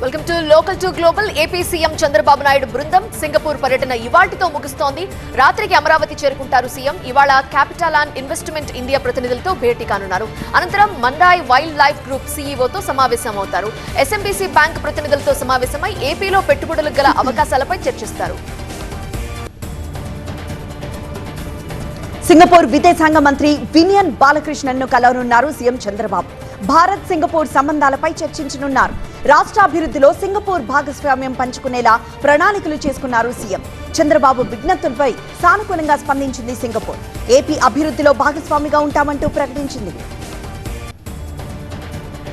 Welcome to local to global. AP CM Chandrababu Naidu బృందం Singapore పర్యటన ఇవాల్టితో ముగుస్తోంది. రాత్రికి అమరావతి చేరుకుంటారు సీఎం. ఇవాళ క్యాపిటల్ అండ్ ఇన్వెస్ట్మెంట్ ఇండియా ప్రతినిధులతో భేటీ కానున్నారు. అనంతరం మండాయ్ వైల్డ్ లైఫ్ గ్రూప్ సీఈఓతో సమావేశమవుతారు. ఎస్ఎంబీసీ బ్యాంక్ ప్రతినిధులతో సమావేశమై ఏపీలో పెట్టుబడులకు గల అవకాశాలపై చర్చిస్తారు. సింగపూర్ విదేశాంగ మంత్రి వినియన్ బాలకృష్ణన్ను కలవనున్నారు సీఎం చంద్రబాబు. భారత్ సింగపూర్ సంబంధాలపై చర్చించనున్నారు. రాష్ట్రాభివృద్ధిలో సింగపూర్ భాగస్వామ్యం పంచుకునేలా ప్రణాళికలు చేసుకున్నారు సీఎం. చంద్రబాబు విజ్ఞప్తులపై సానుకూలంగా స్పందించింది సింగపూర్. ఏపీ అభివృద్ధిలో భాగస్వామిగా ఉంటామంటూ ప్రకటించింది.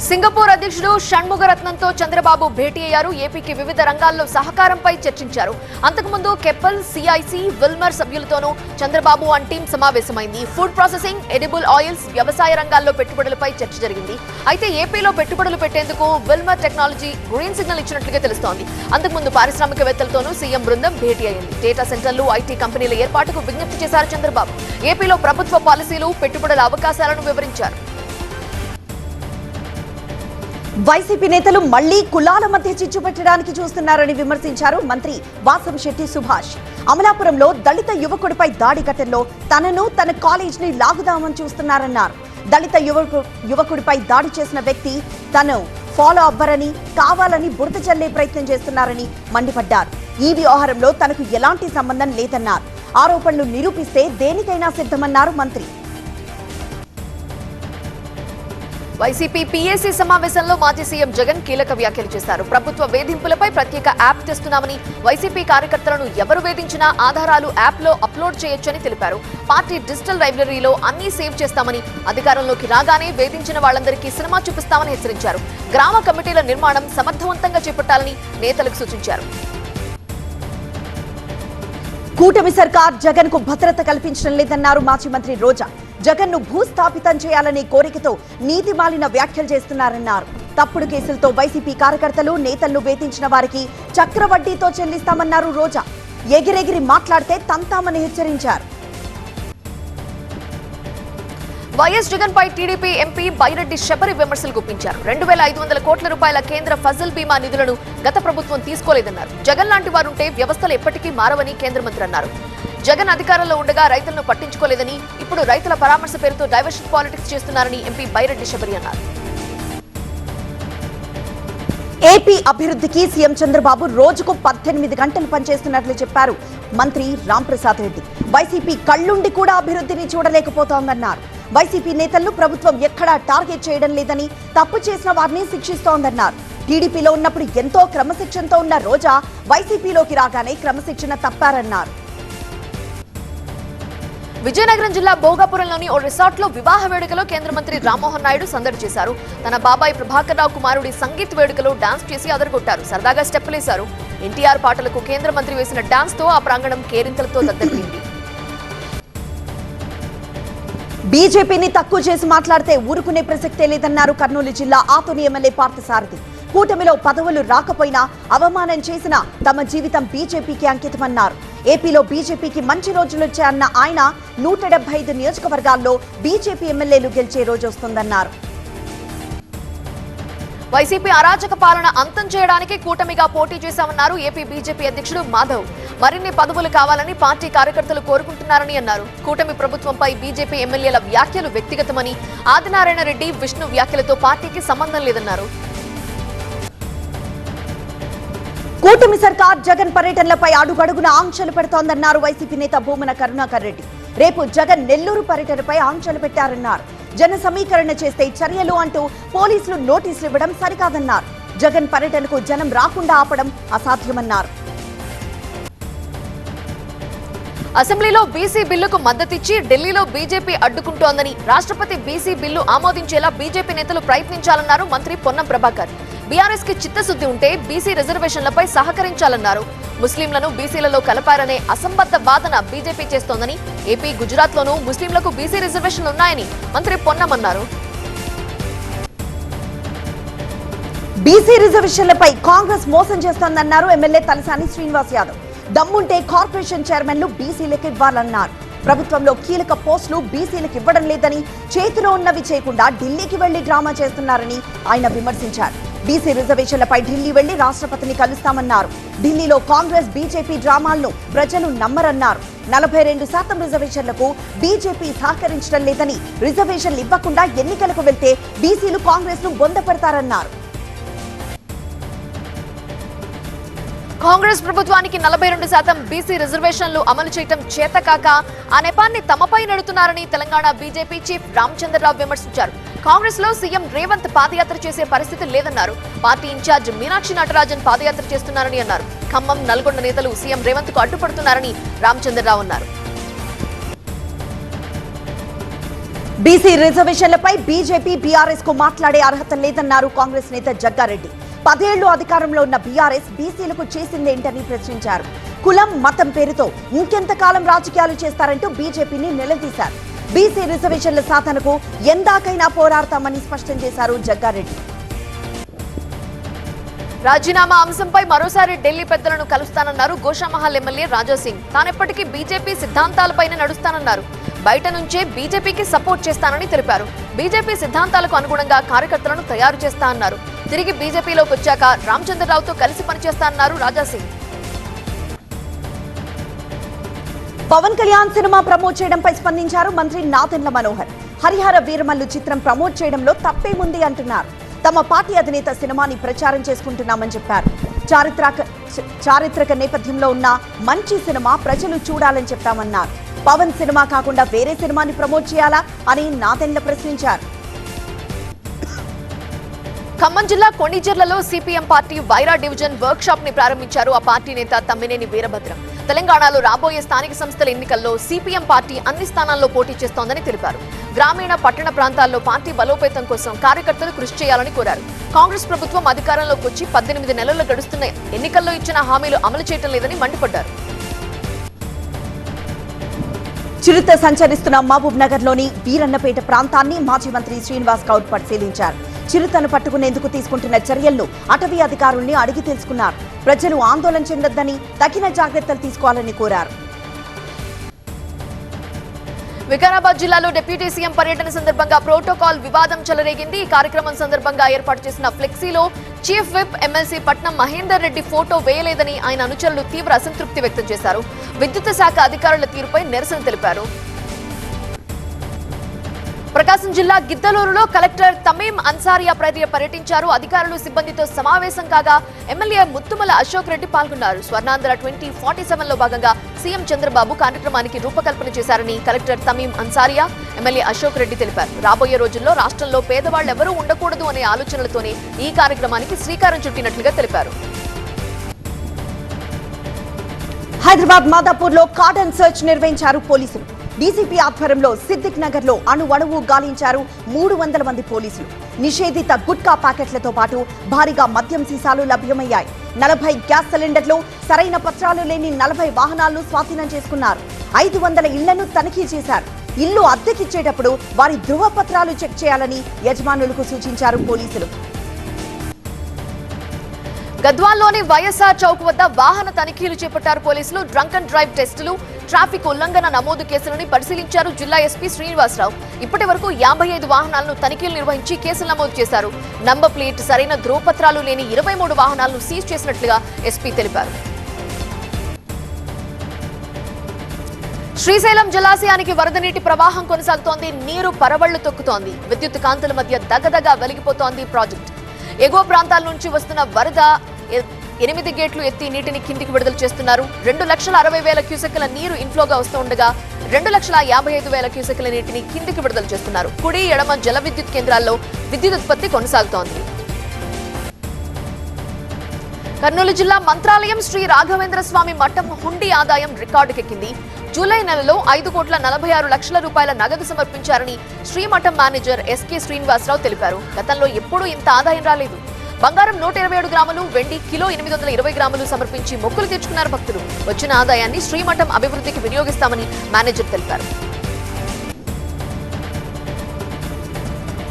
సింగపూర్ అధ్యక్షుడు షణ్ముగరత్నంతో చంద్రబాబు భేటీ అయ్యారు. ఏపీకి వివిధ రంగాల్లో సహకారంపై చర్చించారు. అంతకుముందు కెప్పల్, సిఐసి, విల్మర్ సభ్యులతోనూ చంద్రబాబు అండ్ టీం సమావేశమైంది. ఫుడ్ ప్రాసెసింగ్, ఎడిబుల్ ఆయిల్స్, వ్యవసాయ రంగాల్లో పెట్టుబడులపై చర్చ జరిగింది. అయితే ఏపీలో పెట్టుబడులు పెట్టేందుకు విల్మర్ టెక్నాలజీ గ్రీన్ సిగ్నల్ ఇచ్చినట్లుగా తెలుస్తోంది. అంతకుముందు పారిశ్రామికవేత్తలతోనూ సీఎం బృందం భేటీ అయింది. డేటా సెంటర్లు, ఐటీ కంపెనీల ఏర్పాటుకు విజ్ఞప్తి చేశారు చంద్రబాబు. ఏపీలో ప్రభుత్వ పాలసీలు, పెట్టుబడుల అవకాశాలను వివరించారు. వైసీపీ నేతలు మళ్లీ కులాల మధ్య చిచ్చు పెట్టడానికి చూస్తున్నారని విమర్శించారు మంత్రి వాసంశెట్టి సుభాష్. అమలాపురంలో దళిత యువకుడిపై దాడి ఘటనలో తనను, తన కాలేజీని లాగుదామని చూస్తున్నారన్నారు. దళిత యువకుడిపై దాడి చేసిన వ్యక్తి తను ఫాలో అవ్వరని, కావాలని బురద చల్లే ప్రయత్నం చేస్తున్నారని మండిపడ్డారు. ఈ వ్యవహారంలో తనకు ఎలాంటి సంబంధం లేదన్నారు. ఆరోపణలు నిరూపిస్తే దేనికైనా సిద్ధమన్నారు మంత్రి. వైసీపీ పీఏసీ సమావేశంలో మాజీ సీఎం జగన్ కీలక వ్యాఖ్యలు చేశారు. ప్రభుత్వ వేధింపులపై ప్రత్యేక యాప్ తెస్తున్నామని, వైసీపీ కార్యకర్తలను ఎవరు వేధించినా ఆధారాలు యాప్లో అప్లోడ్ చేయొచ్చని తెలిపారు. పార్టీ డిజిటల్ లైబ్రరీలో అన్నీ సేవ్ చేస్తామని, అధికారంలోకి రాగానే వేధించిన వాళ్లందరికీ సినిమా చూపిస్తామని హెచ్చరించారు. గ్రామ కమిటీల నిర్మాణం సమర్థవంతంగా చేపట్టాలని నేతలకు సూచించారు. కూటమి సర్కార్ జగన్ కు భద్రత కల్పించడం లేదన్నారు మాజీ మంత్రి రోజా. జగన్ ను భూస్థాపితం చేయాలనే కోరికతో నీతిమాలిన వ్యాఖ్యలు చేస్తున్నారన్నారు. తప్పుడు కేసులతో వైసీపీ కార్యకర్తలు, నేతలను వేధించిన వారికి చక్రవడ్డీతో చెల్లిస్తామన్నారు రోజా. ఎగిరెగిరి మాట్లాడితే తంతామని హెచ్చరించారు. వైఎస్ జగన్ పై టీడీపీ ఎంపీ బైరెడ్డి శబరి విమర్శలు గుప్పించారు. 2500 కోట్ల రూపాయల కేంద్ర ఫజల్ బీమా నిధులను గత ప్రభుత్వం తీసుకోలేదన్నారు. జగన్ లాంటి వారుంటే వ్యవస్థలు ఎప్పటికీ మారవని కేంద్ర మంత్రి అన్నారు. జగన్ అధికారంలో ఉండగా రైతులను పట్టించుకోలేదని, ఇప్పుడు రైతుల పరామర్శ పేరుతో డైవర్షన్ పాలిటిక్స్ చేస్తున్నారని ఎంపీ బైరెడ్డి శబరి అన్నారు. ఏపీ అభివృద్ధికి సీఎం చంద్రబాబు రోజుకు 18 గంటలు పనిచేస్తున్నట్లు చెప్పారు మంత్రి రాంప్రసాద్ రెడ్డి. వైసీపీ కళ్లుండి కూడా అభివృద్ధిని చూడలేకపోతోందన్నారు. వైసీపీ నేతలను ప్రభుత్వం ఎక్కడా టార్గెట్ చేయడం లేదని, తప్పు చేసిన వారిని శిక్షిస్తోందన్నారు. టీడీపీలో ఉన్నప్పుడు ఎంతో క్రమశిక్షణతో ఉన్న రోజా వైసీపీలోకి రాగానే క్రమశిక్షణ తప్పారన్నారు. విజయనగరం జిల్లా భోగాపురంలోని ఓ రిసార్ట్ లో వివాహ వేడుకలో కేంద్ర మంత్రి రామ్మోహన్ నాయుడు సందడి చేశారు. తన బాబాయ్ ప్రభాకర్ రావు కుమారుడి సంగీత్ వేడుకలో డాన్స్ చేసి అదరగొట్టారు. సరదాగా స్టెప్పులేశారు. ఎన్టీఆర్ పాటలకు కేంద్ర మంత్రి వేసిన డాన్స్ తో ఆ ప్రాంగణం కేరింతలతో దద్దరిల్లింది. బీజేపీని తక్కువ చేసి మాట్లాడితే ఊరుకునే ప్రసక్తే లేదన్నారు కర్నూలు జిల్లా ఆతోని ఎమ్మెల్యే పార్థసారథి. కూటమిలో పదవులు రాకపోయినా అవమానం చేసిన తమ జీవితం బీజేపీకి అంకితమన్నారు. ఏపీలో బీజేపీకి మంచి రోజులొచ్చాయన్న ఆయన 175 నియోజకవర్గాల్లో బీజేపీ ఎమ్మెల్యేలు గెలిచే రోజు వస్తుందన్నారు. వైసీపీ అరాచక పాలన అంతం చేయడానికి కూటమిగా పోటీ చేశామన్నారు ఏపీ బీజేపీ అధ్యక్షుడు మాధవ్. మరిన్ని పదవులు కావాలని పార్టీ కార్యకర్తలు కోరుకుంటున్నారని అన్నారు. కూటమి ప్రభుత్వంపై బీజేపీ ఎమ్మెల్యేల వ్యాఖ్యలు వ్యక్తిగతమని, ఆదినారాయణ రెడ్డి, విష్ణు వ్యాఖ్యలతో పార్టీకి సంబంధం లేదన్నారు. కూటమి సర్కార్ జగన్ పర్యటనలపై అడుగడుగున ఆంక్షలు పెడుతోందన్నారు వైసీపీ నేత భూమన కరుణాకర్ రెడ్డి. రేపు జగన్ నెల్లూరు పర్యటనపై ఆంక్షలు పెట్టారన్నారు. జన సమీకరణ చేస్తే చర్యలు అంటూ పోలీసులు నోటీసులు ఇవ్వడం సరికాదన్నారు. జగన్ పర్యటనకు జనం రాకుండా ఆపడం అసాధ్యమన్నారు. అసెంబ్లీలో బీసీ బిల్లుకు మద్దతిచ్చి ఢిల్లీలో బీజేపీ అడ్డుకుంటోందని, రాష్ట్రపతి బీసీ బిల్లు ఆమోదించేలా బీజేపీ నేతలు ప్రయత్నించాలన్నారు మంత్రి పొన్నం ప్రభాకర్. బీఆర్ఎస్ కి చిత్తశుద్ధి ఉంటే బీసీ రిజర్వేషన్లపై సహకరించాలన్నారు. ముస్లింలను బీసీలలో కలపారనే అసంబద్ధ వాదన బీజేపీ చేస్తోందని, ఏపీ, గుజరాత్ లోనూ ముస్లింలకు బీసీ రిజర్వేషన్లు ఉన్నాయని మంత్రి పొన్నం అన్నారు. బీసీ రిజర్వేషన్లపై కాంగ్రెస్ మోసం చేస్తోందన్నారు ఎమ్మెల్యే తలసాని శ్రీనివాస్ యాదవ్. దమ్ముంటే కార్పొరేషన్ చైర్మన్లు బీసీలకు ఇవ్వాలన్నారు. ప్రభుత్వంలో కీలక పోస్టులు బీసీలకు ఇవ్వడం లేదని, చేతిలో ఉన్నవి చేయకుండా ఢిల్లీకి వెళ్లి డ్రామా చేస్తున్నారని ఆయన విమర్శించారు. బీసీ రిజర్వేషన్లపై ఢిల్లీ వెళ్లి రాష్ట్రపతిని కలుస్తామన్నారు. ఢిల్లీలో కాంగ్రెస్ బీజేపీ డ్రామాలను ప్రజలు నమ్మరన్నారు. 42% రిజర్వేషన్లకు బీజేపీ సహకరించడం లేదని, రిజర్వేషన్లు ఇవ్వకుండా ఎన్నికలకు వెళ్తే బీసీలు కాంగ్రెస్ ను బొందపెడతారన్నారు. కాంగ్రెస్ ప్రభుత్వానికి 42% బీసీ రిజర్వేషన్లు అమలు చేయడం చేతకాక ఆ నెపాన్ని తమపై నెడుతున్నారని తెలంగాణ బీజేపీ చీఫ్ రామచంద్రరావు విమర్శించారు. కాంగ్రెస్ లో సీఎం రేవంత్ పాదయాత్ర చేసే పరిస్థితి లేదన్నారు. పార్టీ ఇన్ఛార్జ్ మీనాక్షి నటరాజన్ పాదయాత్ర చేస్తున్నారని అన్నారు. ఖమ్మం, నల్గొండ నేతలు సీఎం రేవంత్ కు అడ్డుపడుతున్నారని రామచంద్రరావు అన్నారు. బీసీ రిజర్వేషన్లపై బీజేపీ, బీఆర్ఎస్ కు మాట్లాడే అర్హత లేదన్నారు కాంగ్రెస్ నేత జగ్గారెడ్డి. 10 ఏళ్లు అధికారంలో ఉన్న బీఆర్ఎస్ బీసీలకు చేసిందేంటని ప్రశ్నించారు. కులం, మతం పేరుతో ఇంకెంతకాలం రాజకీయాలు చేస్తారంటూ బీజేపీని నిలదీశారు. బీసీ రిజర్వేషన్ల సాధనకు ఎందాకైనా పోరాడతామని స్పష్టం చేశారు జగ్గారెడ్డి. రాజీనామా అంశంపై మరోసారి ఢిల్లీ పెద్దలను కలుస్తానన్నారు గోషామహల్ ఎమ్మెల్యే రాజాసింగ్. తానెప్పటికీ బీజేపీ సిద్ధాంతాలపైనే నడుస్తానన్నారు. బయట నుంచే బీజేపీకి సపోర్ట్ చేస్తానని తెలిపారు. బీజేపీ సిద్ధాంతాలకు అనుగుణంగా కార్యకర్తలను తయారు చేస్తా అన్నారు. తిరిగి బీజేపీలోకి వచ్చాక రామచంద్రరావుతో కలిసి పనిచేస్తా అన్నారు రాజాసింగ్. పవన్ కళ్యాణ్ సినిమా ప్రమోట్ చేయడంపై స్పందించారు మంత్రి నాదెండ్ల మనోహర్. హరిహర వీరమల్లు చిత్రం ప్రమోట్ చేయడంలో తప్పేముంది అంటున్నారు. తమ పార్టీ అధినేత సినిమాని ప్రచారం చేసుకుంటున్నామని చెప్పారు. చారిత్రక నేపథ్యంలో ఉన్న మంచి సినిమా ప్రజలు చూడాలని చెప్పామన్నారు. పవన్ సినిమా కాకుండా వేరే సినిమాని ప్రమోట్ చేయాలా అని నాదెండ్ల ప్రశ్నించారు. ఖమ్మం జిల్లా కొణిజర్లలో CPM party Wyra division workshop ని ప్రారంభించారు ఆ పార్టీ నేత తమ్మినేని వీరభద్రం. తెలంగాణలో రాబోయే స్థానిక సంస్థల ఎన్నికల్లో సిపిఎం పార్టీ అన్ని స్థానాల్లో పోటీ చేస్తోందని తెలిపారు. గ్రామీణ, పట్టణ ప్రాంతాల్లో పార్టీ బలోపేతం కోసం కార్యకర్తలు కృషి చేయాలని కోరారు. కాంగ్రెస్ ప్రభుత్వం అధికారంలోకి వచ్చి 18 నెలలు గడుస్తున్న ఎన్నికల్లో ఇచ్చిన హామీలు అమలు చేయడం లేదని మండిపడ్డారు. చిరుత సంచరిస్తున్న మహబూబ్ నగర్ లోని వీరన్నపేట ప్రాంతాన్ని మాజీ మంత్రి శ్రీనివాస్ గౌడ్ పరిశీలించారు. చిరుతను పట్టుకునేందుకు తీసుకుంటున్న చర్యలను అటవీ అధికారుల్ని అడిగి తెలుసుకున్నారు. ప్రజలు ఆందోళన చెందొద్దని, తగిన జాగ్రత్తలు తీసుకోవాలని కోరారు. వికారాబాద్ జిల్లాలో డిప్యూటీ సీఎం పర్యటన సందర్భంగా ప్రోటోకాల్ వివాదం చెలరేగింది. ఈ కార్యక్రమం సందర్భంగా ఏర్పాటు చేసిన ఫ్లెక్సీలో చీఫ్ విప్ ఎమ్మెల్సీ పట్నం మహేందర్ రెడ్డి ఫోటో వేయలేదని ఆయన అనుచరులు తీవ్ర అసంతృప్తి వ్యక్తం చేశారు. విద్యుత్ శాఖ అధికారుల తీరుపై నిరసన తెలిపారు. ప్రకాశం జిల్లా గిద్దలూరులో కలెక్టర్ తమీం అన్సారియా పర్యటించారు. అధికారులు, సిబ్బందితో సమావేశం కాగా ఎమ్మెల్యే ముత్తుమల అశోక్ రెడ్డి పాల్గొన్నారు. స్వర్ణాంధ్ర 2047లో భాగంగా సీఎం చంద్రబాబు కార్యక్రమానికి రూపకల్పన చేశారని కలెక్టర్ తమీం అన్సారియా, ఎమ్మెల్యే అశోక్ రెడ్డి తెలిపారు. రాబోయే రోజుల్లో రాష్ట్రంలో పేదవాళ్లెవరూ ఉండకూడదు అనే ఆలోచనలతోనే ఈ కార్యక్రమానికి శ్రీకారం చుట్టినట్లుగా తెలిపారు. హైదరాబాద్ మాదాపూర్ లో కార్డన్ సర్చ్ నిర్వహించారు పోలీసులు. డీసీపీ ఆధ్వర్యంలో సిద్దిక్ నగర్ లో అణువణువు గాలించారు 300 మంది పోలీసులు. నిషేధిత గుట్కా ప్యాకెట్లతో పాటు భారీగా మద్యం సీసాలు లభ్యమయ్యాయి. 40 గ్యాస్ సిలిండర్లు, సరైన పత్రాలు లేని 40 వాహనాలను స్వాధీనం చేసుకున్నారు. 500 ఇళ్లను తనిఖీ చేశారు. ఇల్లు అద్దెకిచ్చేటప్పుడు వారి ధృవపత్రాలు చెక్ చేయాలని యజమానులకు సూచించారు పోలీసులు. గద్వాల్లోని వైఎస్ఆర్ చౌక్ వద్ద వాహన తనిఖీలు చేపట్టారు పోలీసులు. డ్రంక్ అండ్ డ్రైవ్ టెస్టులు, ట్రాఫిక్ ఉల్లంఘన నమోదు కేసులను పరిశీలించారు జిల్లా ఎస్పీ శ్రీనివాసరావు. ఇప్పటి వరకు 55 వాహనాలను తనిఖీలు నిర్వహించి కేసులు నమోదు చేశారు. నంబర్ ప్లేట్, సరైన ధ్రువపత్రాలు లేని 23 వాహనాలను సీజ్ చేసినట్లుగా ఎస్పీ తెలిపారు. శ్రీశైలం జలాశయానికి వరద నీటి ప్రవాహం కొనసాగుతోంది. నీరు పరవళ్లు తొక్కుతోంది. విద్యుత్ కాంతుల మధ్య దగదగా వెలిగిపోతోంది ప్రాజెక్ట్. ఎగువ ప్రాంతాల నుంచి వస్తున్న వరద 8 గేట్లు ఎత్తి నీటిని కిందికి విడుదల చేస్తున్నారు. 2,60,000 క్యూసెక్కుల నీరు ఇన్ఫ్లోగా వస్తుండగా 2,55,000 క్యూసెక్కుల నీటిని కిందికి విడుదల చేస్తున్నారు. కుడి, ఎడమ జల విద్యుత్ కేంద్రాల్లో విద్యుత్ ఉత్పత్తి కొనసాగుతోంది. కర్నూలు జిల్లా మంత్రాలయం శ్రీ రాఘవేంద్ర స్వామి మఠం హుండీ ఆదాయం రికార్డుకెక్కింది. జూలై నెలలో 5,46,00,000 రూపాయల నగదు సమర్పించారని శ్రీమఠం మేనేజర్ ఎస్కే శ్రీనివాసరావు తెలిపారు. గతంలో ఎప్పుడూ ఇంత ఆదాయం రాలేదు. బంగారం 127 గ్రాములు, వెండి కిలో 820 గ్రాములు సమర్పించి మొక్కులు తెచ్చుకున్నారు భక్తులు. వచ్చిన ఆదాయాన్ని శ్రీమఠం అభివృద్ధికి వినియోగిస్తామని మేనేజర్ తెలిపారు.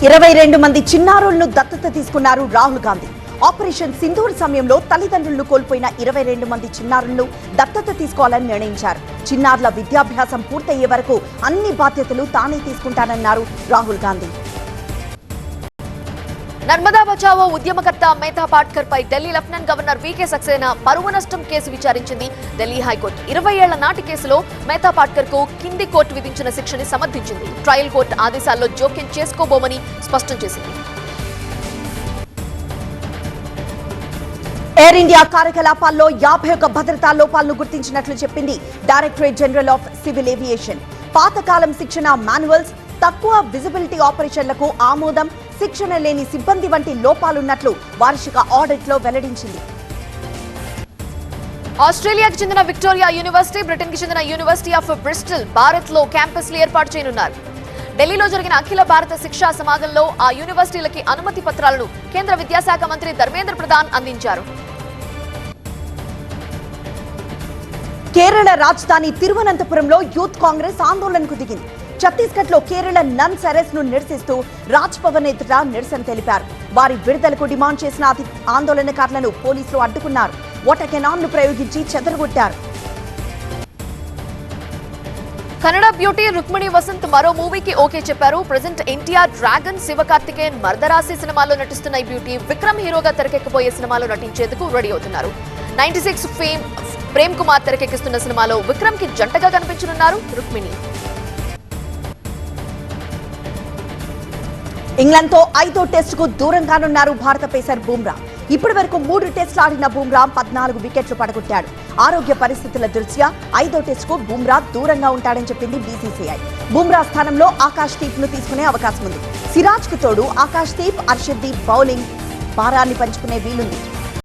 22 మంది చిన్నారులను దత్తత తీసుకున్నారు రాహుల్ గాంధీ. ఆపరేషన్ సింధూర్ సమయంలో తల్లిదండ్రులను కోల్పోయిన 22 మంది చిన్నారులను దత్తత తీసుకోవాలని నిర్ణయించారు. చిన్నారుల విద్యాభ్యాసం పూర్తయ్యే వరకు అన్ని బాధ్యతలు తానే తీసుకుంటానన్నారు రాహుల్ గాంధీ. నర్మదా బచావో ఉద్యమకర్త మేధా పాట్కర్ పై ఢిల్లీ లెఫ్టినెంట్ గవర్నర్ వీకే సక్సేనా పరువు నష్టం కేసు విచారించింది ఢిల్లీ హైకోర్టు. 20 ఏళ్ల నాటి కేసులో మేధా పాట్కర్ కు కింది కోర్టు విధించిన శిక్షని సమర్థించింది. ట్రయల్ కోర్టు ఆదేశాల్లో జోక్యం చేసుకోబోమని స్పష్టం చేసింది. ఎయిర్ ఇండియా కార్యకలాపాల్లో 51 భద్రతా లోపాలను గుర్తించినట్లు చెప్పింది directorate general of civil aviation. పాతకాలం శిక్షణ మాన్యువల్స్, తక్కువ విజిబిలిటీ ఆపరేషన్లకు ఆమోదం, శిక్షణ లేని సిబ్బంది వంటి లోపాలున్నట్లు వార్షిక ఆడిట్ లో వెల్లడించింది. ఆస్ట్రేలియాకి చెందిన విక్టోరియా యూనివర్సిటీ, బ్రిటన్ కి చెందిన యూనివర్సిటీ ఆఫ్ బ్రిస్టల్ భారత్ లో క్యాంపస్లు ఏర్పాటు చేయనున్నారు. ఢిల్లీలో జరిగిన అఖిల భారత శిక్షా సమాగంలో ఆ యూనివర్సిటీలకి అనుమతి పత్రాలను కేంద్ర విద్యాశాఖ మంత్రి ధర్మేంద్ర ప్రధాన్ అందించారు. కేరళ రాజధాని తిరువనంతపురంలో యూత్ కాంగ్రెస్ ఆందోళనకు దిగింది. ఛత్తీస్గఢ్ లో కేరళ నన్స్ అరెస్ట్ ను నిరసిస్తూ రాజ్ భవన్ ఎదుట నిరసన తెలిపారు. వారి విడుదలకు డిమాండ్ చేసిన ఆందోళనకారులను పోలీసులు అడ్డుకున్నారు. వాటర్ కెనాన్ ను ప్రయోగించి చెదరగొట్టారు. కన్నడ బ్యూటీ రుక్మిణి వసంత్ మరో మూవీకి ఓకే చెప్పారు. ప్రెజెంట్ ఎన్టీఆర్, డ్రాగన్, శివకార్తికేయన్, మర్దరాశి సినిమాలో నటిస్తున్న ఈ బ్యూటీ విక్రమ్ హీరోగా తెరకెక్కబోయే సినిమాలో నటించేందుకు రెడీ అవుతున్నారు. 96 ఫేమ్ ప్రేమ్ కుమార్ తెరకెక్కిస్తున్న సినిమాలో విక్రమ్ కి జంటగా కనిపించనున్నారు రుక్మిణి. ఇంగ్లాండ్ తో 5వ టెస్టుకు దూరం కానున్నారు భారత పేసర్ బుమ్రా. ఇప్పటి వరకు 3 టెస్టులు ఆడిన బుమ్రా 14 వికెట్లు పడగొట్టాడు. ఆరోగ్య పరిస్థితుల దృష్ట్యా 5వ టెస్టుకు బుమ్రా దూరంగా ఉంటాడని చెప్పింది బీసీసీఐ. బుమ్రా స్థానంలో ఆకాష్ దీప్ ను తీసుకునే అవకాశం ఉంది. సిరాజ్ కు తోడు ఆకాష్ దీప్, హర్షదీప్ బౌలింగ్ భారాన్ని పంచుకునే వీలుంది.